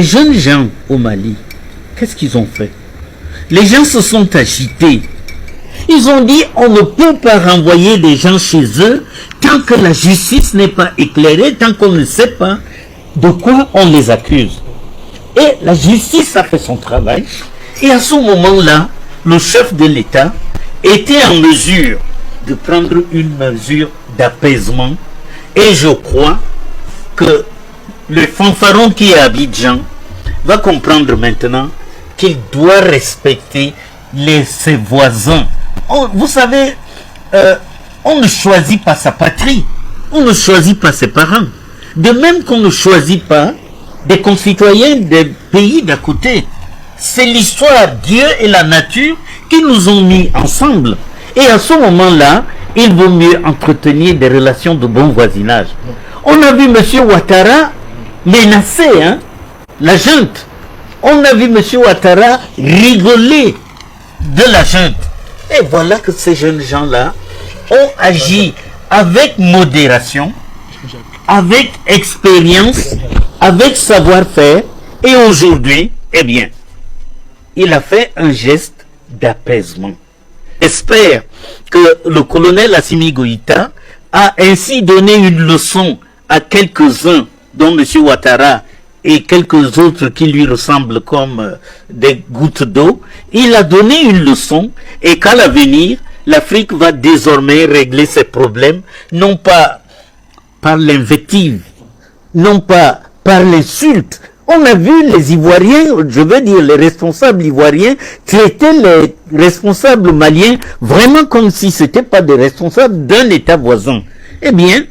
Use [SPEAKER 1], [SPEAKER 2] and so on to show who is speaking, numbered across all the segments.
[SPEAKER 1] Les jeunes gens au Mali, qu'est-ce qu'ils ont fait? Les gens se sont agités. Ils ont dit on ne peut pas renvoyer des gens chez eux tant que la justice n'est pas éclairée, tant qu'on ne sait pas de quoi on les accuse. Et la justice a fait son travail. Et à ce moment-là, le chef de l'État était en mesure de prendre une mesure d'apaisement. Et je crois que le fanfaron qui est à Abidjan va comprendre maintenant qu'il doit respecter ses voisins. Vous savez, on ne choisit pas sa patrie, on ne choisit pas ses parents. De même qu'on ne choisit pas des concitoyens des pays d'à côté. C'est l'histoire, Dieu et la nature qui nous ont mis ensemble. Et à ce moment-là, il vaut mieux entretenir des relations de bon voisinage. On a vu M. Ouattara menacer la junte. On a vu M. Ouattara rigoler de la junte. Et voilà que ces jeunes gens-là ont agi avec modération, avec expérience, avec savoir-faire. Et aujourd'hui, eh bien, il a fait un geste d'apaisement. J'espère que le colonel Assimi Goïta a ainsi donné une leçon à quelques-uns, dont M. Ouattara et quelques autres qui lui ressemblent comme des gouttes d'eau. Il a donné une leçon et qu'à l'avenir, l'Afrique va désormais régler ses problèmes, non pas par l'invective, non pas par l'insulte. On a vu les Ivoiriens, je veux dire les responsables ivoiriens, traiter les responsables maliens vraiment comme si ce n'étaient pas des responsables d'un État voisin. Eh bien,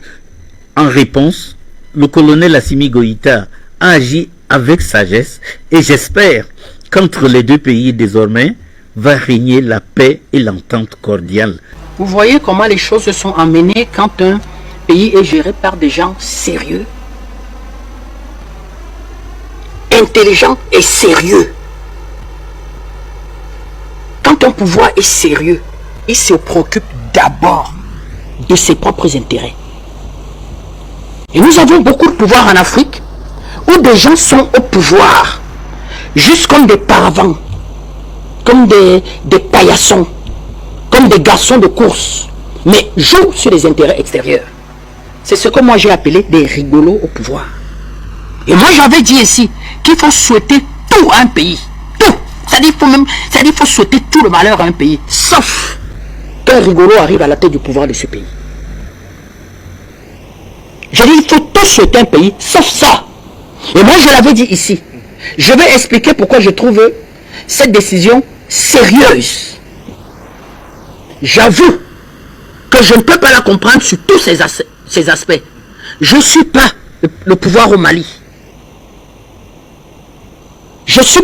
[SPEAKER 1] en réponse, le colonel Assimi Goïta a agi avec sagesse et j'espère qu'entre les deux pays désormais va régner la paix et l'entente cordiale.
[SPEAKER 2] Vous voyez comment les choses se sont emmenées quand un pays est géré par des gens sérieux, intelligents et sérieux. Quand un pouvoir est sérieux, il se préoccupe d'abord de ses propres intérêts. Et nous avons beaucoup de pouvoir en Afrique où des gens sont au pouvoir juste comme des paravents, comme des paillassons, comme des garçons de course, mais jouent sur les intérêts extérieurs. C'est ce que moi j'ai appelé des rigolos au pouvoir. Et moi j'avais dit ici qu'il faut souhaiter tout à un pays. Tout. C'est-à-dire qu'il faut souhaiter tout le malheur à un pays, sauf qu'un rigolo arrive à la tête du pouvoir de ce pays. J'ai dit il faut tout souhaiter un pays, sauf ça. Et moi je l'avais dit ici. Je vais expliquer pourquoi je trouve cette décision sérieuse. J'avoue que je ne peux pas la comprendre sur tous ces aspects. Je ne suis pas le pouvoir au Mali. Je suis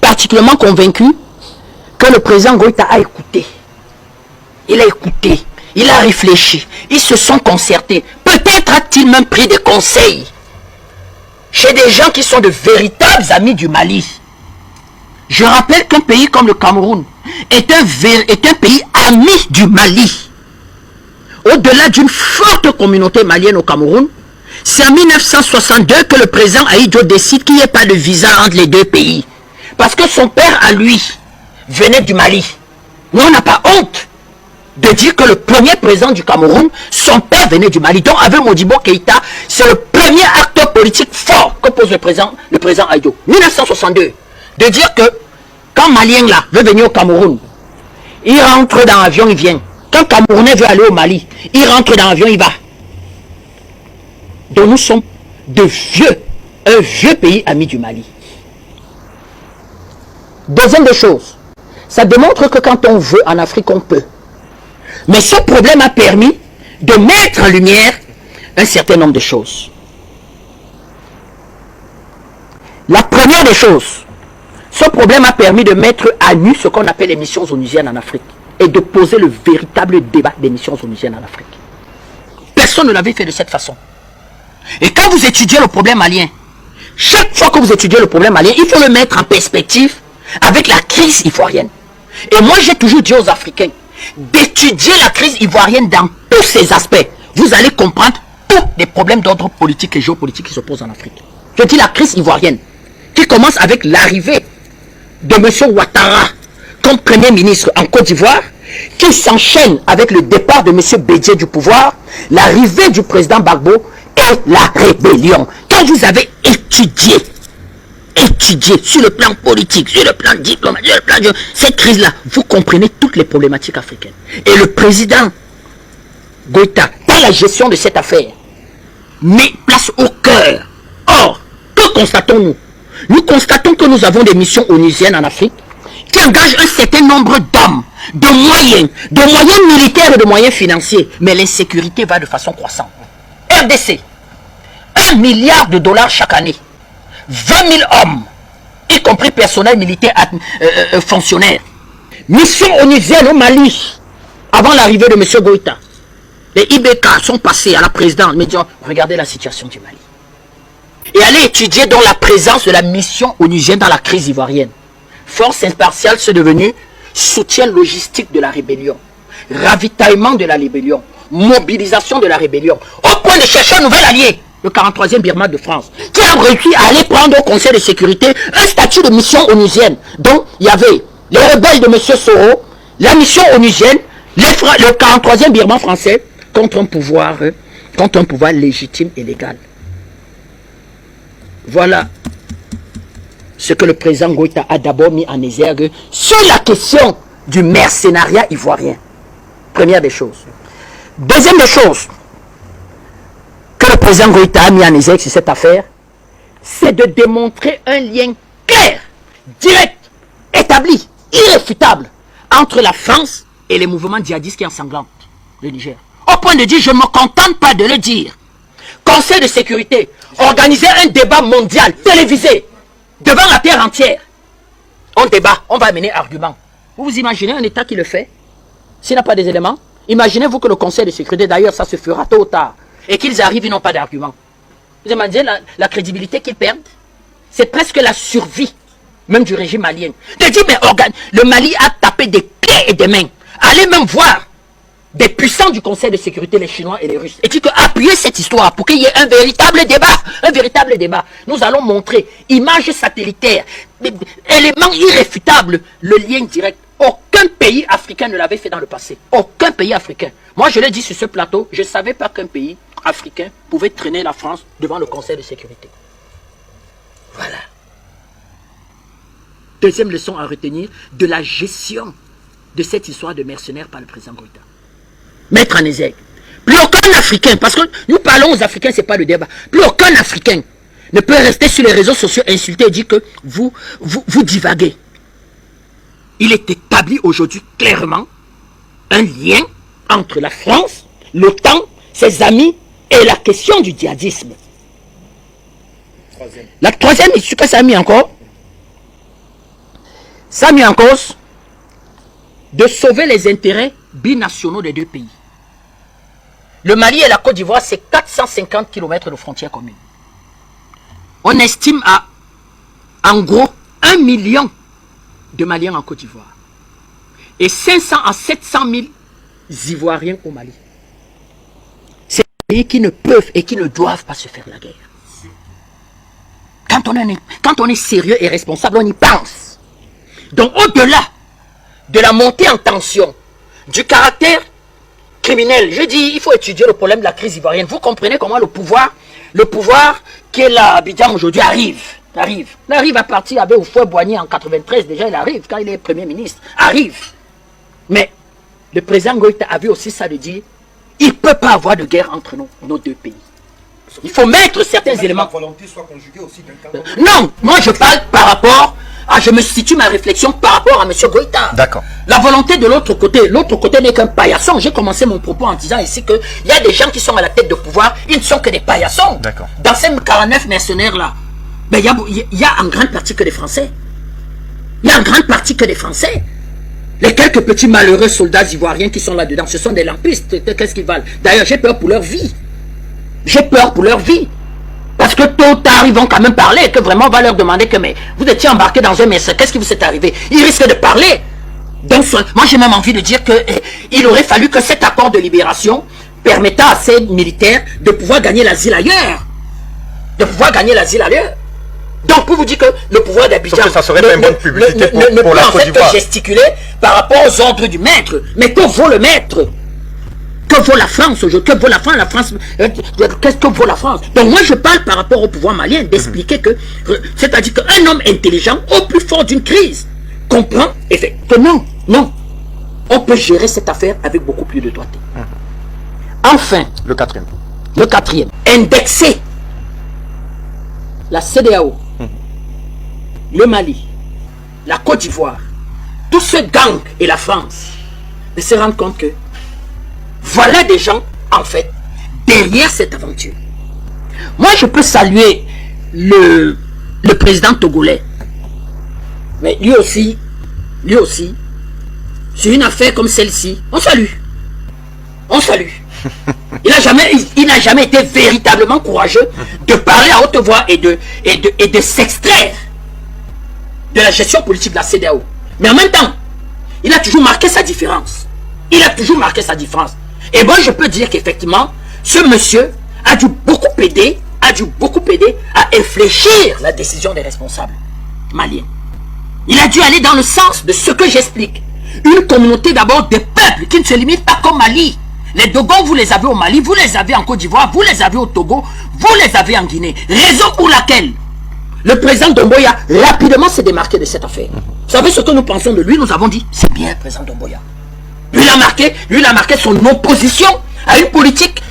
[SPEAKER 2] particulièrement convaincu que le président Goïta a écouté. Il a écouté, il a réfléchi, ils se sont concertés. Peut-être a-t-il même pris des conseils chez des gens qui sont de véritables amis du Mali. Je rappelle qu'un pays comme le Cameroun est un pays ami du Mali. Au-delà d'une forte communauté malienne au Cameroun, c'est en 1962 que le président Ahidjo décide qu'il n'y ait pas de visa entre les deux pays. Parce que son père à lui venait du Mali. Mais on n'a pas honte de dire que le premier président du Cameroun, son père venait du Mali. Donc avec Modibo Keïta, c'est le premier acteur politique fort que pose le président Ahidjo. 1962. De dire que quand Malien là veut venir au Cameroun, il rentre dans l'avion, il vient. Quand Camerounais veut aller au Mali, il rentre dans l'avion, il va. Donc nous sommes un vieux pays ami du Mali. Deuxième des choses, ça démontre que quand on veut en Afrique, on peut. Mais ce problème a permis de mettre en lumière un certain nombre de choses. La première des choses, ce problème a permis de mettre à nu ce qu'on appelle les missions onusiennes en Afrique et de poser le véritable débat des missions onusiennes en Afrique. Personne ne l'avait fait de cette façon. Et quand vous étudiez le problème malien, chaque fois que vous étudiez le problème malien, il faut le mettre en perspective avec la crise ivoirienne. Et moi, j'ai toujours dit aux Africains d'étudier la crise ivoirienne dans tous ses aspects. Vous allez comprendre tous les problèmes d'ordre politique et géopolitique qui se posent en Afrique. Je dis la crise ivoirienne. commence avec l'arrivée de M. Ouattara comme Premier ministre en Côte d'Ivoire, qui s'enchaîne avec le départ de M. Bédié du pouvoir, l'arrivée du président Gbagbo et la rébellion. Quand vous avez étudié sur le plan politique, sur le plan diplomatique, sur le plan de cette crise-là, vous comprenez toutes les problématiques africaines. Et le président Goïta, dans la gestion de cette affaire, met place au cœur. Or, que constatons-nous? Nous constatons que nous avons des missions onusiennes en Afrique qui engagent un certain nombre d'hommes, de moyens militaires et de moyens financiers. Mais l'insécurité va de façon croissante. RDC, 1 milliard de dollars chaque année. 20 000 hommes, y compris personnel militaire fonctionnaire. Mission onusienne au Mali, avant l'arrivée de M. Goïta. Les IBK sont passés à la présidence, mais disons, regardez la situation du Mali. Et allez étudier dans la présence de la mission onusienne dans la crise ivoirienne. Force impartiale, c'est devenu soutien logistique de la rébellion, ravitaillement de la rébellion, mobilisation de la rébellion, au point de chercher un nouvel allié, le 43e Birma de France, qui a réussi à aller prendre au Conseil de sécurité un statut de mission onusienne. Donc, il y avait les rebelles de M. Soro, la mission onusienne, le 43e Birma français, contre un pouvoir légitime et légal. Voilà ce que le président Goïta a d'abord mis en exergue sur la question du mercenariat ivoirien. Première des choses. Deuxième des choses que le président Goïta a mis en exergue sur cette affaire, c'est de démontrer un lien clair, direct, établi, irréfutable entre la France et les mouvements djihadistes qui ensanglantent le Niger. Au point de dire, je ne me contente pas de le dire. Conseil de sécurité, organiser un débat mondial, télévisé, devant la terre entière. On débat, on va amener argument. Vous vous imaginez un État qui le fait? S'il n'a pas des éléments, imaginez-vous que le Conseil de sécurité, d'ailleurs ça se fera tôt ou tard, et qu'ils arrivent, ils n'ont pas d'argument. Vous imaginez la crédibilité qu'ils perdent? C'est presque la survie, même du régime malien. De dire, mais le Mali a tapé des pieds et des mains. Allez même voir des puissants du Conseil de sécurité, les Chinois et les Russes. Et dit que appuyer cette histoire pour qu'il y ait un véritable débat. Nous allons montrer, images satellitaires, éléments irréfutables, le lien direct. Aucun pays africain ne l'avait fait dans le passé. Aucun pays africain. Moi, je l'ai dit sur ce plateau, je ne savais pas qu'un pays africain pouvait traîner la France devant le Conseil de sécurité. Voilà. Deuxième leçon à retenir de la gestion de cette histoire de mercenaires par le président Goïta. Mettre en exergue. Plus aucun Africain, parce que nous parlons aux Africains, ce n'est pas le débat, plus aucun Africain ne peut rester sur les réseaux sociaux insulter et dire que vous divaguez. Il est établi aujourd'hui clairement un lien entre la France, l'OTAN, ses amis et la question du djihadisme. La troisième issue que ça a mis encore, ça a mis en cause de sauver les intérêts binationaux des deux pays. Le Mali et la Côte d'Ivoire, c'est 450 km de frontières communes. On estime à, en gros, 1 million de Maliens en Côte d'Ivoire. Et 500 à 700 000 Ivoiriens au Mali. C'est des pays qui ne peuvent et qui ne doivent pas se faire la guerre. Quand on est sérieux et responsable, on y pense. Donc au-delà de la montée en tension, du caractère criminel, je dis, il faut étudier le problème de la crise ivoirienne. Vous comprenez comment le pouvoir qui est là à Abidjan aujourd'hui arrive à partir avec Houphouët-Boigny en 93, déjà il arrive, quand il est Premier ministre, arrive. Mais le président Goïta a vu aussi ça de dire, il ne peut pas avoir de guerre entre nos deux pays. Il faut mettre certains éléments.
[SPEAKER 3] Que la volonté soit conjuguée aussi d'un temps.
[SPEAKER 2] Non, moi je parle par rapport je me situe ma réflexion par rapport à M. Goïta.
[SPEAKER 3] D'accord.
[SPEAKER 2] La volonté de l'autre côté n'est qu'un paillasson. J'ai commencé mon propos en disant ici qu'il y a des gens qui sont à la tête de pouvoir, ils ne sont que des paillassons.
[SPEAKER 3] D'accord.
[SPEAKER 2] Dans ces 49 mercenaires-là, ben, il y a en grande partie que des Français. Les quelques petits malheureux soldats ivoiriens qui sont là-dedans, ce sont des lampistes. Qu'est-ce qu'ils valent? D'ailleurs, j'ai peur pour leur vie. Parce que tôt ou tard, ils vont quand même parler, que vraiment on va leur demander que mais vous étiez embarqué dans un mercenaire, qu'est-ce qui vous est arrivé? Ils risquent de parler. Donc, moi j'ai même envie de dire qu'il aurait fallu que cet accord de libération permettant à ces militaires de pouvoir gagner l'asile ailleurs. Donc pour vous dire que le pouvoir d'Abidjan
[SPEAKER 4] Sauf que ça serait pas une bonne publicité pour
[SPEAKER 2] ne
[SPEAKER 4] la
[SPEAKER 2] peut en
[SPEAKER 4] Côte
[SPEAKER 2] fait
[SPEAKER 4] d'Ivoire.
[SPEAKER 2] que gesticuler par rapport aux ordres du maître. Mais que vaut le maître? Que vaut la France aujourd'hui? Que vaut la France? Qu'est-ce que vaut la France? Donc moi je parle par rapport au pouvoir malien d'expliquer que, c'est-à-dire qu'un homme intelligent au plus fort d'une crise comprend et fait que non, on peut gérer cette affaire avec beaucoup plus de doigté. Enfin,
[SPEAKER 4] Le quatrième.
[SPEAKER 2] le quatrième, indexer la CEDEAO, le Mali, la Côte d'Ivoire, tous ce gang et la France de se rendre compte que voilà des gens, en fait, derrière cette aventure. Moi, je peux saluer le président togolais. Mais lui aussi, sur une affaire comme celle-ci, on salue. Il n'a jamais été véritablement courageux de parler à haute voix et de s'extraire de la gestion politique de la CEDEAO. Mais en même temps, il a toujours marqué sa différence. Et moi, je peux dire qu'effectivement, ce monsieur a dû beaucoup aider à infléchir la décision des responsables maliens. Il a dû aller dans le sens de ce que j'explique. Une communauté d'abord de peuples qui ne se limite pas qu'au Mali. Les Dogons, vous les avez au Mali, vous les avez en Côte d'Ivoire, vous les avez au Togo, vous les avez en Guinée. Raison pour laquelle le président Doumbouya rapidement s'est démarqué de cette affaire. Vous savez ce que nous pensons de lui? Nous avons dit, c'est bien, président Doumbouya. Lui, il a marqué son opposition à une politique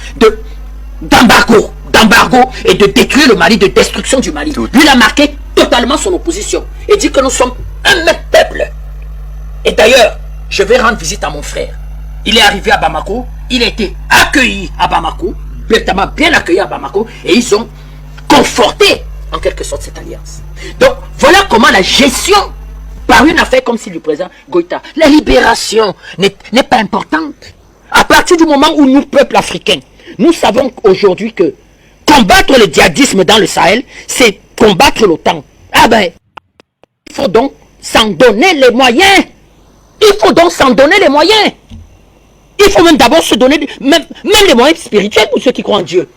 [SPEAKER 2] d'embargo et de détruire le Mali, de destruction du Mali. Lui, il a marqué totalement son opposition et dit que nous sommes un même peuple. Et d'ailleurs, je vais rendre visite à mon frère. Il est arrivé à Bamako, il a été accueilli à Bamako, bien accueilli à Bamako, et ils ont conforté en quelque sorte cette alliance. Donc voilà comment la gestion par une affaire comme celle du président Goïta, la libération n'est pas importante. À partir du moment où nous, peuple africain, nous savons aujourd'hui que combattre le djihadisme dans le Sahel, c'est combattre l'OTAN. Ah ben, il faut donc s'en donner les moyens. Il faut même d'abord se donner, même les moyens spirituels pour ceux qui croient en Dieu.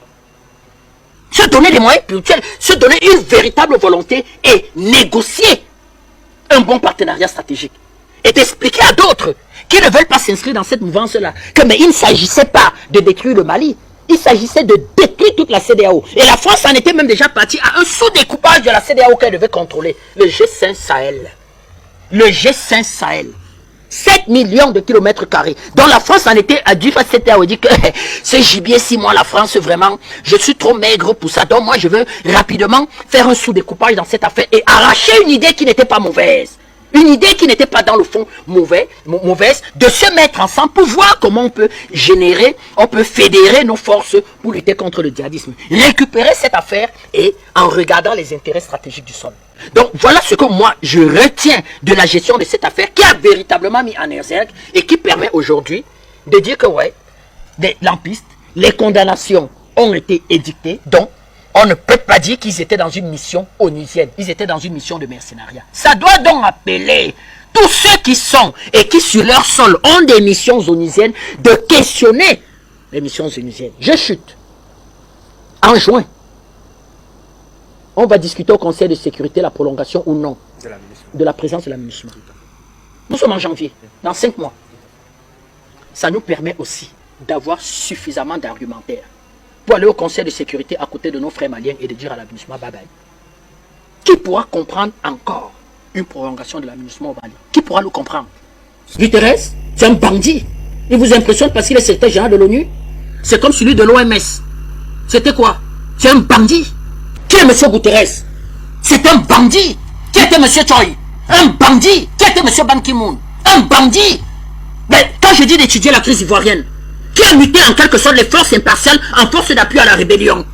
[SPEAKER 2] Se donner les moyens spirituels, se donner une véritable volonté et négocier un bon partenariat stratégique. Et d'expliquer à d'autres qui ne veulent pas s'inscrire dans cette mouvance-là que mais il ne s'agissait pas de détruire le Mali, il s'agissait de détruire toute la CEDEAO. Et la France en était même déjà partie à un sous-découpage de la CEDEAO qu'elle devait contrôler, le G5 Sahel. Le G5 Sahel. 7 millions de kilomètres carrés. Donc la France en était à dire à cette dit que ce gibier, si moi la France vraiment, je suis trop maigre pour ça. Donc moi je veux rapidement faire un sous-découpage dans cette affaire et arracher une idée qui n'était pas mauvaise. Une idée qui n'était pas dans le fond mauvaise, de se mettre ensemble pour voir comment on peut générer, on peut fédérer nos forces pour lutter contre le djihadisme. Récupérer cette affaire et en regardant les intérêts stratégiques du sol. Donc voilà ce que moi je retiens de la gestion de cette affaire qui a véritablement mis en exergue et qui permet aujourd'hui de dire que ouais, les lampistes, les condamnations ont été édictées, donc on ne peut pas dire qu'ils étaient dans une mission onusienne, ils étaient dans une mission de mercenariat. Ça doit donc appeler tous ceux qui sont et qui sur leur sol ont des missions onusiennes de questionner les missions onusiennes. Je chute. En juin, on va discuter au Conseil de sécurité la prolongation ou non de la présence de la MINUSMA. Nous sommes en janvier, dans 5 mois. Ça nous permet aussi d'avoir suffisamment d'argumentaires pour aller au Conseil de sécurité à côté de nos frères maliens et de dire à la MINUSMA bye bye. Qui pourra comprendre encore une prolongation de la MINUSMA au Mali? Qui pourra le comprendre? Guterres, c'est un bandit. Il vous impressionne parce qu'il est secrétaire général de l'ONU? C'est comme celui de l'OMS. C'était quoi? C'est un bandit. Qui est M. Guterres? C'est un bandit. Qui était M. Choi? Un bandit. Qui était M. Ban Ki-moon? Un bandit. Mais quand je dis d'étudier la crise ivoirienne, qui a muté en quelque sorte les forces impartiales en force d'appui à la rébellion,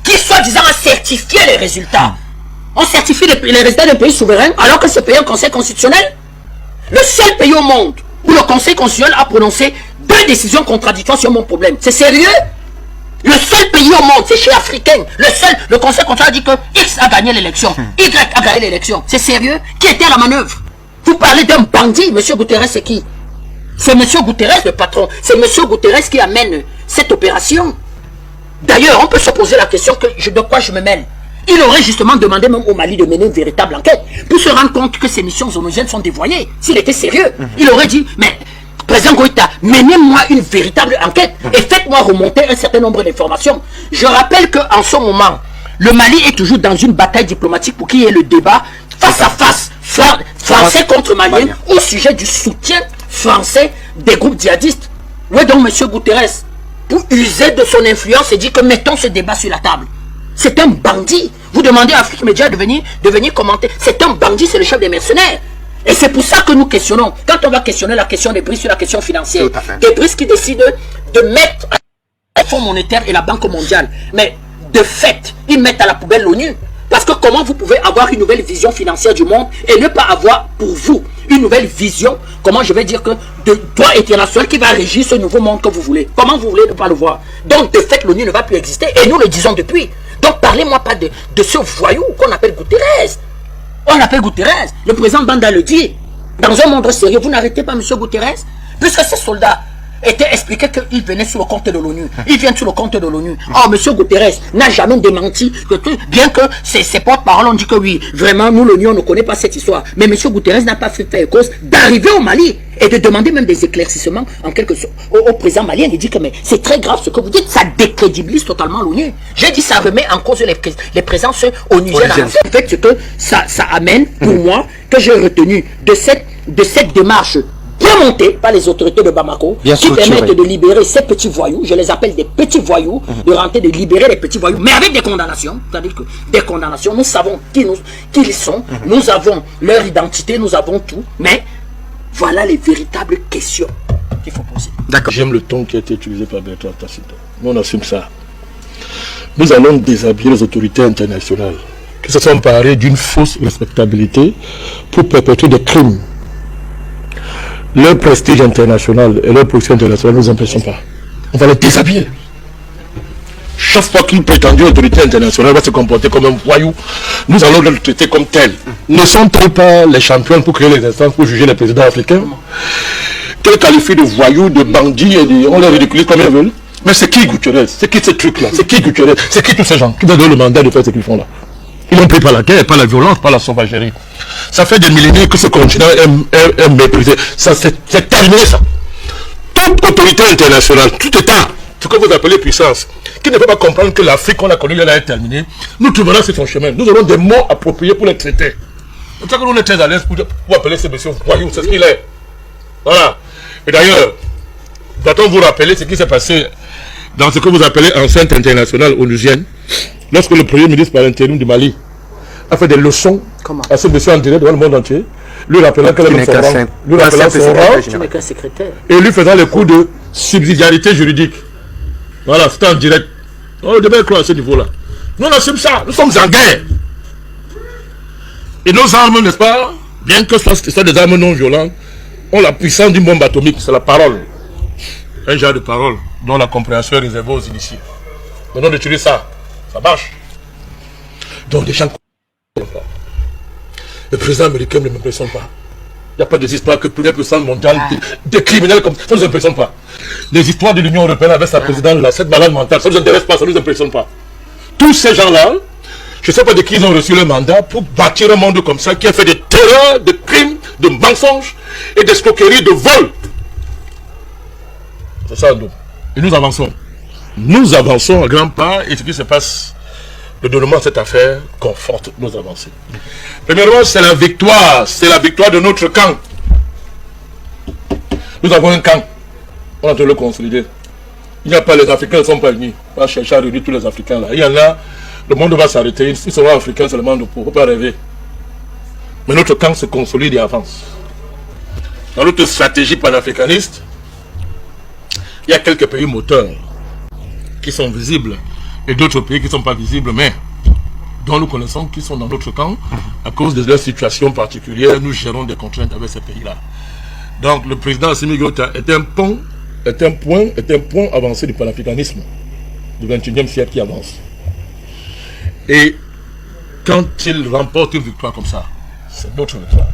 [SPEAKER 2] qui soi-disant a certifié les résultats. On certifie les résultats d'un pays souverain alors que ce pays est un conseil constitutionnel. Le seul pays au monde où le conseil constitutionnel a prononcé 2 décisions contradictoires sur mon problème. C'est sérieux? Le seul pays au monde, c'est chez Africain. Le conseil constitutionnel a dit que X a gagné l'élection, Y a gagné l'élection. C'est sérieux? Qui était à la manœuvre? Vous parlez d'un bandit, M. Guterres, c'est qui? C'est M. Guterres le patron. C'est M. Guterres qui amène cette opération. D'ailleurs, on peut se poser la question de quoi je me mêle. Il aurait justement demandé même au Mali de mener une véritable enquête pour se rendre compte que ces missions onusiennes sont dévoyées. S'il était sérieux, il aurait dit, mais président Goïta, menez-moi une véritable enquête et faites-moi remonter un certain nombre d'informations. Je rappelle qu'en ce moment, le Mali est toujours dans une bataille diplomatique pour qu'il y ait le débat face à face, français contre malien, au sujet du soutien français des groupes djihadistes. Oui, donc M. Guterres, pour user de son influence, et dit que mettons ce débat sur la table. C'est un bandit. Vous demandez à Afrique Média de venir commenter. C'est un bandit, c'est le chef des mercenaires. Et c'est pour ça que nous questionnons. Quand on va questionner la question des Brics sur la question financière, des Brics qui décident de mettre le Fonds monétaire et la Banque mondiale. Mais de fait, ils mettent à la poubelle l'ONU. Parce que comment vous pouvez avoir une nouvelle vision financière du monde et ne pas avoir pour vous une nouvelle vision, comment je vais dire que, de droit international qui va régir ce nouveau monde que vous voulez. Comment vous voulez ne pas le voir? Donc de fait, l'ONU ne va plus exister et nous le disons depuis. Donc parlez-moi pas de ce voyou qu'on appelle Guterres. On l'appelle Guterres. Le président Banda le dit. Dans un monde sérieux, vous n'arrêtez pas M. Guterres, puisque ces soldats étaient expliqués qu'ils venaient sur le compte de l'ONU. Ils viennent sur le compte de l'ONU. Oh, M. Guterres n'a jamais démenti, bien que ses porte-parole ont dit que oui, vraiment, nous, l'ONU, on ne connaît pas cette histoire. Mais M. Guterres n'a pas fait cause d'arriver au Mali et de demander même des éclaircissements en quelque sorte au président malien. Il dit que mais c'est très grave ce que vous dites, ça décrédibilise totalement l'ONU. J'ai dit ça remet en cause les présences onusiennes. En fait, ce que ça amène pour moi, que j'ai retenu de cette démarche bien montée par les autorités de Bamako, qui permettent de libérer ces petits voyous, je les appelle des petits voyous, de rentrer, de libérer les petits voyous, mais avec des condamnations, c'est-à-dire que des condamnations, nous savons qui ils sont, nous avons leur identité, nous avons tout, mais voilà les véritables questions qu'il faut poser.
[SPEAKER 5] D'accord. J'aime le ton qui a été utilisé par Bertrand Tacito. Nous, on assume ça. Nous allons déshabiller les autorités internationales qui se sont emparées d'une fausse respectabilité pour perpétrer des crimes. Leur prestige international et leur position internationale ne nous empêchent pas. On va les déshabiller. Chaque fois qu'une prétendue autorité internationale va se comporter comme un voyou, nous allons le traiter comme tel. Ne sont-elles pas les champions pour créer les instances pour juger les présidents africains? Qu'elles qualifient de voyous, de bandits, et on les ridiculise comme ils veulent. Mais c'est qui Guterres? C'est qui ces trucs-là? C'est qui Guterres? C'est qui tous ces gens qui donnent le mandat de faire ce qu'ils font là? Ils n'ont pris pas la guerre, pas la violence, pas la sauvagerie. Ça fait des millénaires que ce continent est méprisé. C'est terminé ça. Toute autorité internationale, tout État, ce que vous appelez puissance, qui ne peut pas comprendre que l'Afrique qu'on a connue, elle est terminée, nous trouverons sur son chemin. Nous aurons des mots appropriés pour les traiter. C'est pour ça que nous sommes très à l'aise pour appeler ces messieurs voyous, c'est ce qu'il est. Voilà. Et d'ailleurs, doit-on vous rappeler ce qui s'est passé dans ce que vous appelez enceinte internationale onusienne, lorsque le premier ministre par intérim du Mali a fait des leçons à ce monsieur en direct devant le monde entier, lui rappelant que son rang, et lui faisant les coups de subsidiarité juridique. Voilà, c'était en direct. On devait croire à ce niveau-là. Nous on assume ça, nous sommes en guerre. Et nos armes, n'est-ce pas, bien que ce soit des armes non violentes, ont la puissance d'une bombe atomique, c'est la parole. Un genre de parole dont la compréhension est réservée aux initiés. Maintenant d'utiliser ça, ça marche. Donc des gens ne comprennent pas. Le président américain ne m'impressionne pas. Il n'y a pas des histoires que plusieurs puissances mondiales, des criminels comme ça, ça ne nous impressionne pas. Les histoires de l'Union européenne avec sa présidente, là, cette malade mentale, ça ne nous intéresse pas, ça ne nous impressionne pas. Tous ces gens-là, je ne sais pas de qui ils ont reçu le mandat pour bâtir un monde comme ça, qui a fait des terreurs, de crimes, de mensonges et d'escroqueries, de vols. C'est ça, nous. Et nous avançons. Nous avançons à grands pas et ce qui se passe, le déroulement de cette affaire conforte nos avancées. Premièrement, c'est la victoire de notre camp. Nous avons un camp, on est en train de le consolider. Il n'y a pas, les Africains ne sont pas unis, on va chercher à réunir tous les Africains là. Il y en a, le monde va s'arrêter, ils seront africains seulement de peau, il ne faut pas rêver. Mais notre camp se consolide et avance. Dans notre stratégie panafricaniste, il y a quelques pays moteurs qui sont visibles et d'autres pays qui ne sont pas visibles, mais dont nous connaissons qui sont dans notre camp. À cause de leur situation particulière, nous gérons des contraintes avec ces pays-là. Donc le président Assimi Goïta est un point avancé du panafricanisme du XXIe siècle qui avance. Et quand il remporte une victoire comme ça, c'est notre victoire.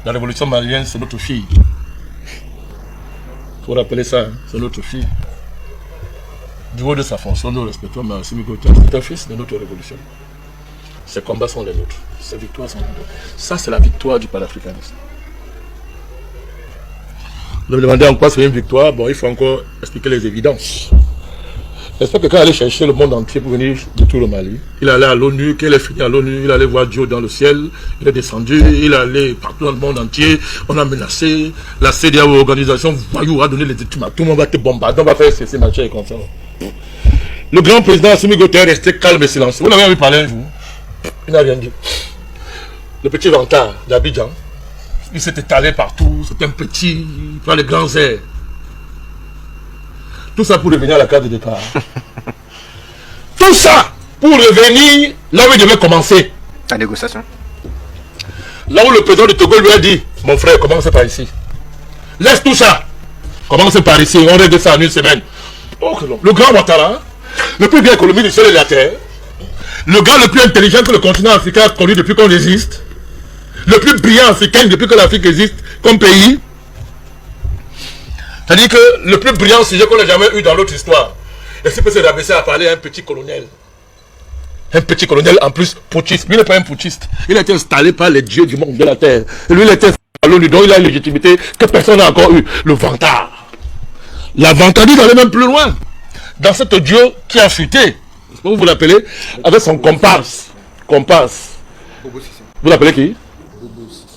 [SPEAKER 5] La révolution malienne, c'est notre fille. Il faut rappeler ça, c'est notre fille. Du haut de sa fonction, nous respectons Assimi Goïta. C'est un fils de notre révolution. Ses combats sont les nôtres. Ses victoires sont les nôtres. Ça, c'est la victoire du panafricanisme. Vous me demandez en quoi c'est une victoire. Bon, il faut encore expliquer les évidences. J'espère que quand il allait chercher le monde entier pour venir détruire le Mali, il allait à l'ONU, quand il est fini à l'ONU, il allait voir Dieu dans le ciel, il est descendu, il allait partout dans le monde entier, on a menacé, la CEDEAO, organisation voyou, a donné les ultimatums, on va te bombarder, on va faire cesser machin et comme ça. Le grand président Assimi Goïta est resté calme et silencieux. Vous l'avez envie parler un jour, il n'a rien dit. Le petit vantard d'Abidjan, il s'est étalé partout, c'est un petit, il prend les grands airs. Tout ça pour revenir à la carte de départ. Tout ça pour revenir là où il devait commencer.
[SPEAKER 4] La négociation.
[SPEAKER 5] Là où le président de Togo lui a dit, mon frère, commence par ici. Laisse tout ça. Commence par ici, on règle ça en une semaine. Oh, le grand Ouattara, le plus bien économique du ciel et de la terre, le gars le plus intelligent que le continent africain a connu depuis qu'on existe, le plus brillant africain depuis que l'Afrique existe comme pays. C'est-à-dire que le plus brillant sujet qu'on ait jamais eu dans notre histoire, et s'il peut se rabaisser à parler à un petit colonel. Un petit colonel en plus putschiste. Lui, il n'est pas un putschiste. Il a été installé par les dieux du monde de la terre. Et lui, il a été installé à l'ONU, donc il a une légitimité que personne n'a encore eu. Le vantard. La vantardise allait même plus loin. Dans cet dieu qui a fuité, vous l'appelez, avec son comparse. Vous l'appelez qui?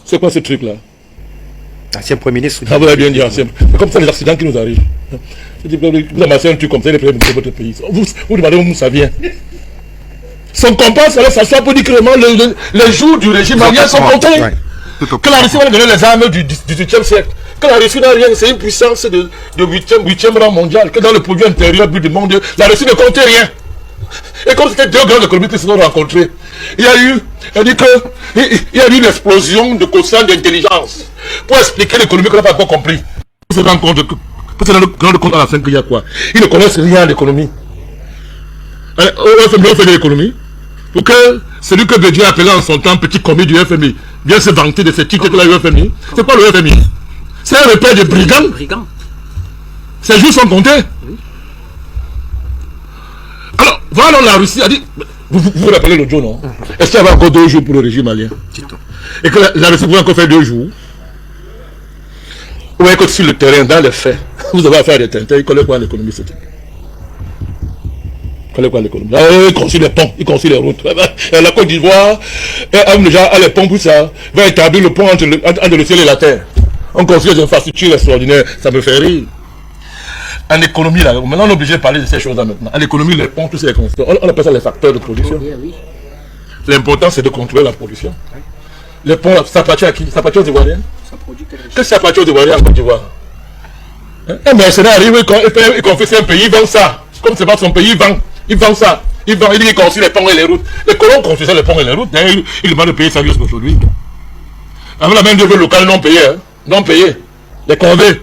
[SPEAKER 5] C'est quoi ce truc-là?
[SPEAKER 4] Ancien Premier ministre.
[SPEAKER 5] Ah, vous l'avez bien dit, ancien. C'est comme ça les accidents qui nous arrivent. Vous amassez un truc comme ça, il est prêt de votre pays. Vous demandez où ça vient. Son comparse allait s'asseoir pour dire que les jours du régime malien sont comptés. Ouais. Que la Russie va donner les armes du 18e siècle. Que la Russie n'a rien, c'est une puissance de 8e rang mondial. Que dans le produit intérieur du monde, la Russie ne comptait rien. Et comme c'était deux grandes économies qui se sont rencontrées, il y a eu l'explosion de quotient d'intelligence pour expliquer l'économie qu'on n'a pas encore compris. Pour se rendre compte à la fin qu'il y a quoi. Ils ne connaissent rien à l'économie. Au FMI, on fait de l'économie. Pour que celui que Bédier appelait en son temps petit commis du FMI vienne se vanter de ce titre que l'a eu au FMI. C'est quoi le FMI? C'est un repère de brigands. Ces jours sont comptés. Oui. Alors, voilà, la Russie a dit, vous vous rappelez l'autre jour, non? Est-ce qu'il y avait encore 2 jours pour le régime malien? Et que la Russie pouvait encore faire 2 jours? Ou est-ce que sur le terrain, dans les faits, vous avez affaire à des tintins, ils connaissent quoi l'économie, ce type? Ils connaissent quoi l'économie? Ils construisent les ponts, ils construisent les routes. La Côte d'Ivoire, déjà, a les ponts pour ça, va établir le pont entre le ciel et la terre. On construit des infrastructures extraordinaires, ça me fait rire. En économie, là, maintenant on est obligé de parler de ces choses-là maintenant. En écononomie, les ponts, tous ces constructeurs, on appelle ça les facteurs de production. L'important, c'est de contrôler la production. Les ponts, ça appartient à qui? Ça appartient aux Ivoiriens? Qu'est-ce que ça appartient aux Ivoiriens en Côte d'Ivoire? Un mercenaire arrive, il confie un pays, il vend ça. Comme c'est pas son pays, il vend ça. Il dit qu'il construit les ponts et les routes. Les colons construisaient les ponts et les routes, d'ailleurs, ils demandent de payer ça jusqu'à aujourd'hui. Avec la même d'œuvre locale non payée, hein? Non payée. Les convés.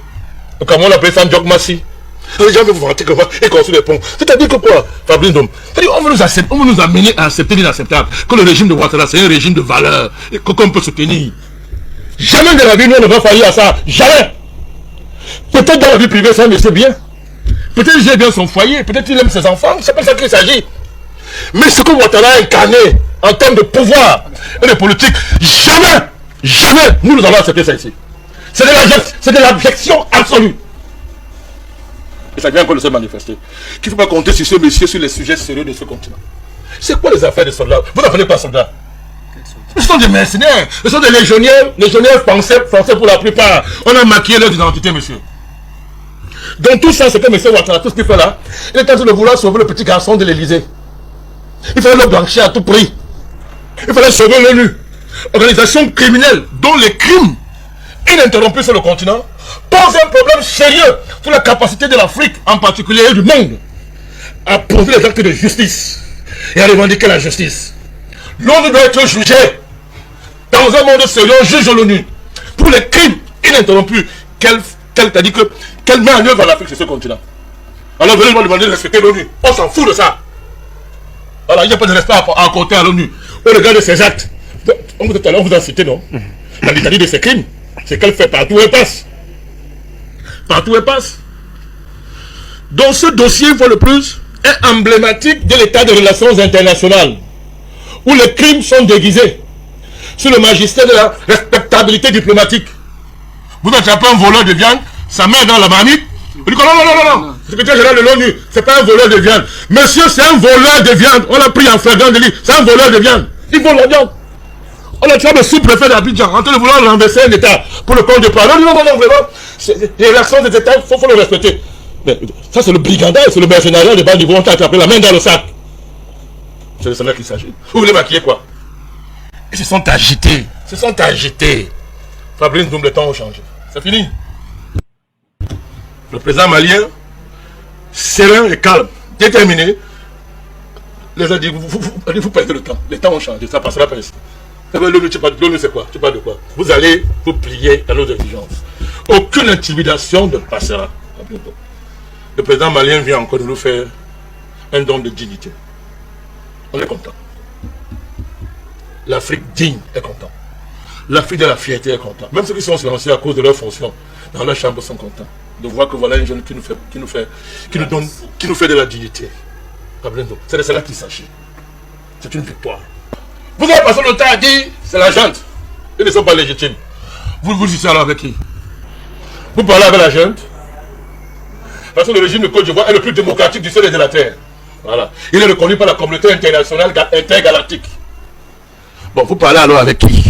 [SPEAKER 5] Le Cameroun l'appelait ça Ndjok-Massi. Les gens veulent vous vanter comment ils construisent des ponts. C'est-à-dire que quoi, Fabrice Dom? C'est-à-dire on veut nous amener à accepter l'inacceptable. Que le régime de Ouattara, c'est un régime de valeur qu'on peut soutenir. Jamais de la vie, nous, on ne va faillir à ça. Jamais. Peut-être dans la vie privée, ça, mais c'est bien. Peut-être qu'il gère bien son foyer, peut-être qu'il aime ses enfants, c'est pas ça qu'il s'agit. Mais ce que Ouattara a incarné en termes de pouvoir et de politique, jamais, nous allons accepter ça ici. C'est de l'abjection absolue. Et ça vient encore de se manifester. Qu'il ne faut pas compter sur ce monsieur, sur les sujets sérieux de ce continent. C'est quoi les affaires des soldats? Vous n'appelez pas soldats? Ce sont des mercenaires, ce sont des légionnaires français pour la plupart. On a maquillé leur identité, monsieur. Donc tout ça, c'est que M. Ouattara, tout ce qu'il fait là, il est en train de vouloir sauver le petit garçon de l'Élysée. Il fallait le blanchir à tout prix. Il fallait sauver l'ONU. Organisation criminelle dont les crimes ininterrompus sur le continent posent un problème sérieux sur la capacité de l'Afrique, en particulier et du monde, à poser les actes de justice et à revendiquer la justice. L'ONU doit être jugée dans un monde sérieux, juge l'ONU pour les crimes ininterrompus qu'elle met en œuvre en Afrique sur ce continent. Alors venez nous demander de respecter l'ONU. On s'en fout de ça. Voilà, il n'y a pas de respect à accorder à l'ONU. Au regard de ses actes, on vous a cité, non? La litanie de ses crimes, c'est qu'elle fait partout où elle passe. Partout où elle passe. Dans ce dossier, une fois de plus, est emblématique de l'état de relations internationales, où les crimes sont déguisés sur le magistère de la respectabilité diplomatique. Vous attrapez un voleur de viande, sa main dans la marmite, vous dites non, le secrétaire général de l'ONU, c'est pas un voleur de viande. Monsieur, c'est un voleur de viande, on l'a pris en flagrant délit, c'est un voleur de viande, il vole la viande. On a tué le sous-préfet d'Abidjan en train de vouloir renverser un État pour le compte de Paris. Non, vraiment, les relations des États, il faut le respecter. Mais ça, c'est le brigandage, c'est le mercenariat de bas niveau, on t'a attrapé la main dans le sac. C'est de cela qu'il s'agit. Vous voulez maquiller quoi? Ils se sont agités. Fabrice Ndoum, le temps a changé. C'est fini. Le président malien, serein et calme, déterminé, les a dit, vous perdez le temps. Les temps ont changé, ça passera par ici. L'ONU, c'est quoi? Tu parles de quoi? Vous allez vous plier à nos exigences. Aucune intimidation ne passera. Le président malien vient encore de nous faire un don de dignité. On est content. L'Afrique digne est content. L'Afrique de la fierté est content. Même ceux qui sont silencieux à cause de leur fonction dans leur chambre sont contents de voir que voilà un jeune qui nous fait de la dignité. C'est de cela qu'il s'agit. C'est une victoire. Vous avez passé le temps à dire c'est la junte. Ils ne sont pas légitimes. Vous dites alors avec qui? Vous parlez avec la junte? Parce que le régime de Côte d'Ivoire est le plus démocratique du ciel et de la terre. Voilà. Il est reconnu par la communauté internationale intergalactique. Bon, vous parlez alors avec qui?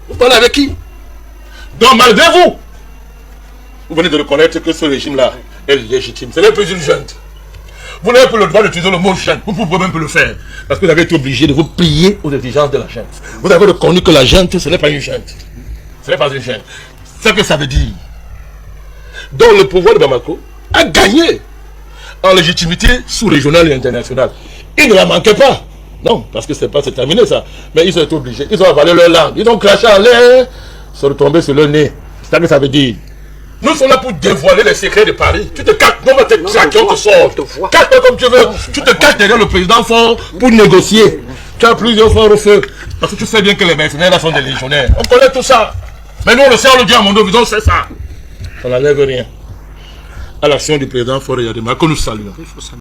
[SPEAKER 5] Vous parlez avec qui? Donc malgré vous, vous venez de reconnaître que ce régime-là est légitime. Ce n'est plus une junte. Vous n'avez plus le droit d'utiliser le mot junte. Vous pouvez même plus le faire. Parce que vous avez été obligé de vous plier aux exigences de la junte. Vous avez reconnu que la junte, ce n'est pas une junte. Ce n'est pas une junte. C'est ce que ça veut dire. Donc le pouvoir de Bamako a gagné en légitimité sous-régionale et internationale. Il ne la manquait pas. Non, parce que c'est terminé ça. Mais ils ont été obligés. Ils ont avalé leur langue. Ils ont craché en l'air. Ils sont retombés sur le nez. C'est ce que ça veut dire. Nous sommes là pour dévoiler les secrets de Paris. Tu te caches, on va te traquer, on te sort. Cache-toi comme tu veux. Tu te caches derrière le président fort pour négocier. Tu as plusieurs fois au feu. Parce que tu sais bien que les mercenaires là sont des légionnaires. On connaît tout ça. Mais nous on le sait, on le dit à mon dos, on sait ça. Ça n'enlève rien à l'action du président Faure Yadema que nous saluons.